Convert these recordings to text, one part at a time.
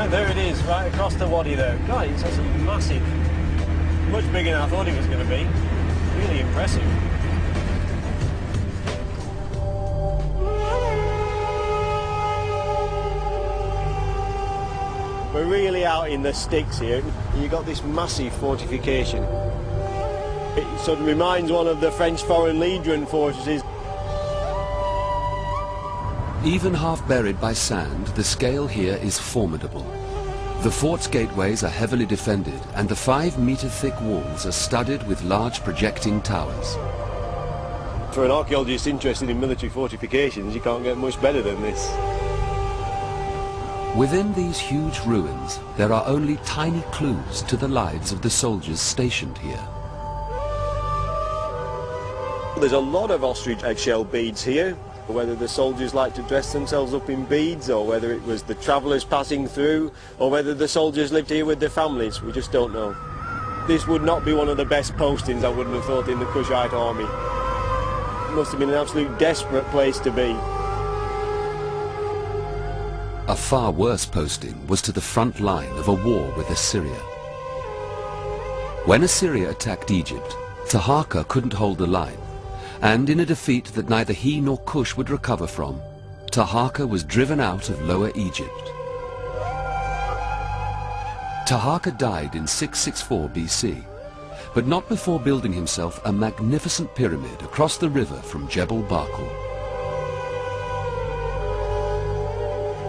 Oh, there it is, right across the wadi there. God, it's also massive. Much bigger than I thought it was going to be. Really impressive. We're really out in the sticks here. You've got this massive fortification. It sort of reminds one of the French Foreign Legion fortresses. Even half buried by sand, the scale here is formidable. The fort's gateways are heavily defended, and the 5-metre-thick walls are studded with large projecting towers. For an archaeologist interested in military fortifications, you can't get much better than this. Within these huge ruins, there are only tiny clues to the lives of the soldiers stationed here. There's a lot of ostrich eggshell beads here, whether the soldiers like to dress themselves up in beads, or whether it was the travellers passing through, or whether the soldiers lived here with their families. We just don't know. This would not be one of the best postings, I wouldn't have thought, in the Kushite army. It must have been an absolute desperate place to be. A far worse posting was to the front line of a war with Assyria. When Assyria attacked Egypt, Taharqa couldn't hold the line, and in a defeat that neither he nor Kush would recover from, Taharqa was driven out of Lower Egypt. Taharqa died in 664 BC, but not before building himself a magnificent pyramid across the river from Jebel Barkal.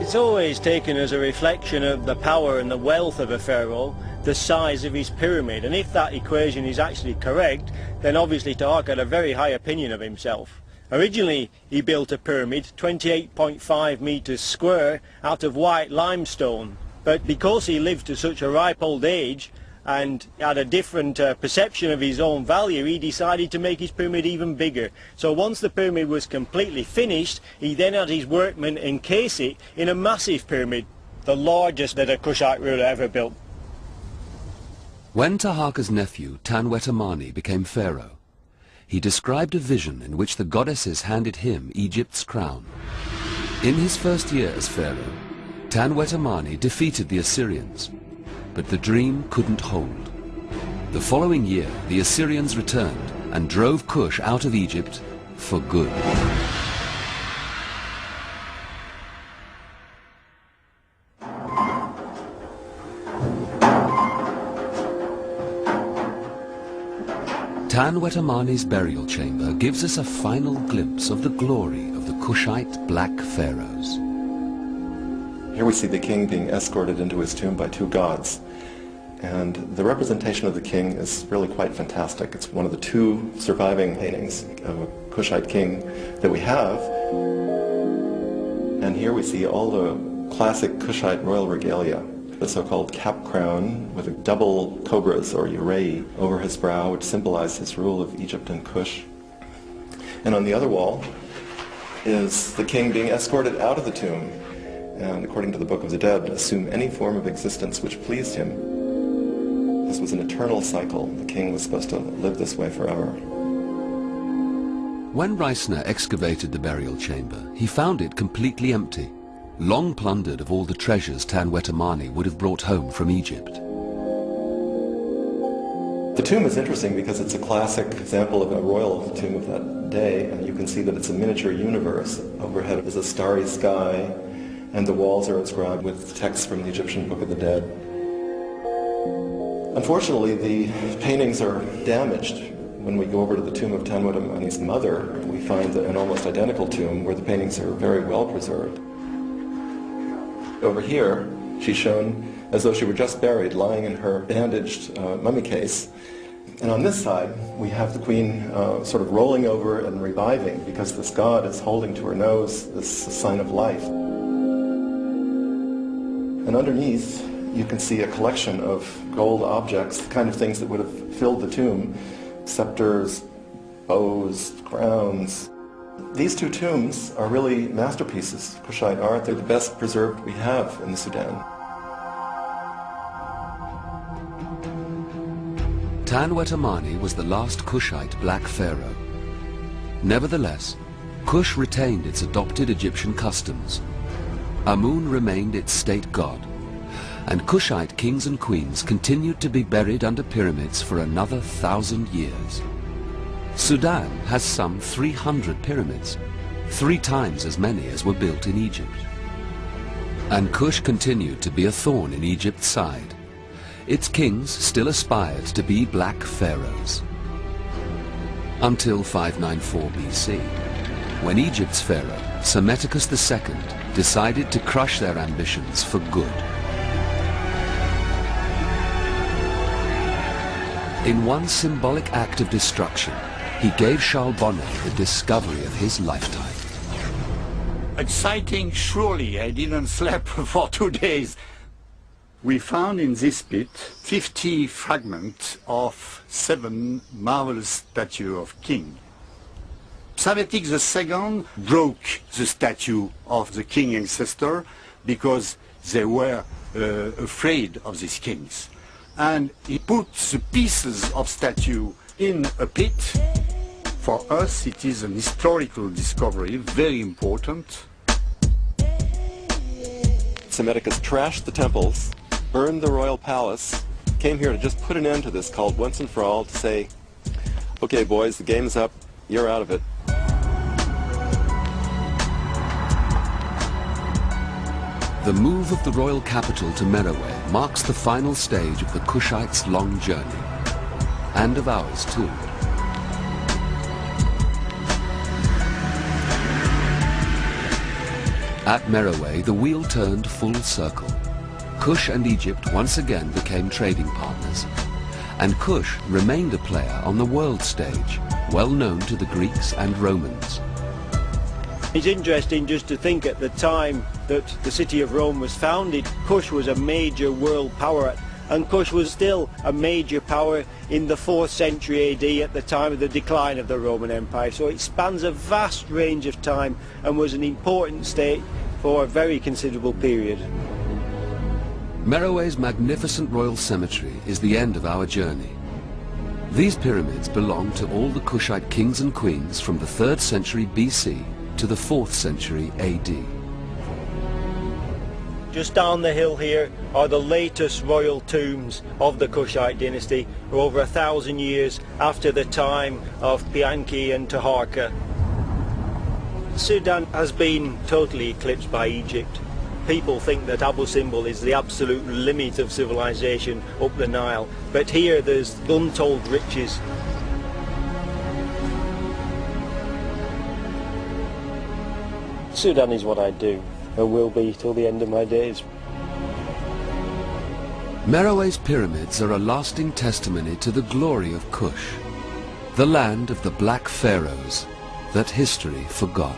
It's always taken as a reflection of the power and the wealth of a pharaoh, the size of his pyramid, and if that equation is actually correct, then obviously Taharqa had a very high opinion of himself. Originally he built a pyramid 28.5 meters square out of white limestone, but because he lived to such a ripe old age and had a different perception of his own value, he decided to make his pyramid even bigger. So once the pyramid was completely finished, he then had his workmen encase it in a massive pyramid, the largest that a Kushite ruler ever built. When Taharqa's nephew, Tanwetamani, became pharaoh, he described a vision in which the goddesses handed him Egypt's crown. In his first year as pharaoh, Tanwetamani defeated the Assyrians, but the dream couldn't hold. The following year, the Assyrians returned and drove Kush out of Egypt for good. Tanwetamani's burial chamber gives us a final glimpse of the glory of the Kushite Black Pharaohs. Here we see the king being escorted into his tomb by two gods. And the representation of the king is really quite fantastic. It's one of the two surviving paintings of a Kushite king that we have. And here we see all the classic Kushite royal regalia. The so-called cap crown with a double cobras or uraei over his brow, which symbolized his rule of Egypt and Kush. And on the other wall is the king being escorted out of the tomb, and according to the Book of the Dead, assume any form of existence which pleased him. This was an eternal cycle. The king was supposed to live this way forever. When Reisner excavated the burial chamber, he found it completely empty, long plundered of all the treasures Tanwetamani would have brought home from Egypt. The tomb is interesting because it's a classic example of a royal tomb of that day, and you can see that it's a miniature universe. Overhead is a starry sky, and the walls are inscribed with texts from the Egyptian Book of the Dead. Unfortunately, the paintings are damaged. When we go over to the tomb of Tanwetamani's mother, we find an almost identical tomb where the paintings are very well preserved. Over here, she's shown as though she were just buried, lying in her bandaged mummy case. And on this side, we have the queen sort of rolling over and reviving because this god is holding to her nose this sign of life. And underneath, you can see a collection of gold objects, the kind of things that would have filled the tomb. Scepters, bows, crowns. These two tombs are really masterpieces of Kushite art. They're the best preserved we have in the Sudan. Tanwetamani was the last Kushite black pharaoh. Nevertheless, Kush retained its adopted Egyptian customs. Amun remained its state god, and Kushite kings and queens continued to be buried under pyramids for another 1,000 years. Sudan has some 300 pyramids, 3 times as many as were built in Egypt. And Kush continued to be a thorn in Egypt's side. Its kings still aspired to be black pharaohs. Until 594 BC, when Egypt's pharaoh, Psammetichus II, decided to crush their ambitions for good. In one symbolic act of destruction, he gave Charles Bonnet the discovery of his lifetime. Exciting, surely. I didn't sleep for 2 days. We found in this pit 50 fragments of 7 marvelous statues of kings. Psammetichus II broke the statue of the king ancestor because they were afraid of these kings. And he put the pieces of statue in a pit. For us, it is an historical discovery, very important. Psammetichus trashed the temples, burned the royal palace, came here to just put an end to this, called once and for all to say, okay boys, the game's up, you're out of it. The move of the royal capital to Merowe marks the final stage of the Kushites' long journey, and of ours too. At Merowe, the wheel turned full circle. Kush and Egypt once again became trading partners, and Kush remained a player on the world stage, well known to the Greeks and Romans. It's interesting just to think at the time that the city of Rome was founded, Kush was a major world power, and Kush was still a major power in the 4th century AD at the time of the decline of the Roman Empire. So it spans a vast range of time and was an important state for a very considerable period. Merowe's magnificent royal cemetery is the end of our journey. These pyramids belong to all the Kushite kings and queens from the 3rd century BC to the 4th century AD. Just down the hill here are the latest royal tombs of the Kushite dynasty, over 1,000 years after the time of Pianki and Taharqa. Sudan has been totally eclipsed by Egypt. People think that Abu Simbel is the absolute limit of civilization up the Nile, but here there's untold riches. Sudan is what I do, and will be till the end of my days. Merowe's pyramids are a lasting testimony to the glory of Kush, the land of the black pharaohs that history forgot.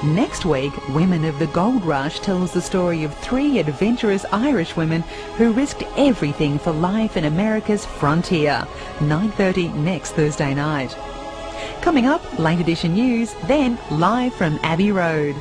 Next week, Women of the Gold Rush tells the story of 3 adventurous Irish women who risked everything for life in America's frontier. 9:30 next Thursday night. Coming up, late edition news, then live from Abbey Road.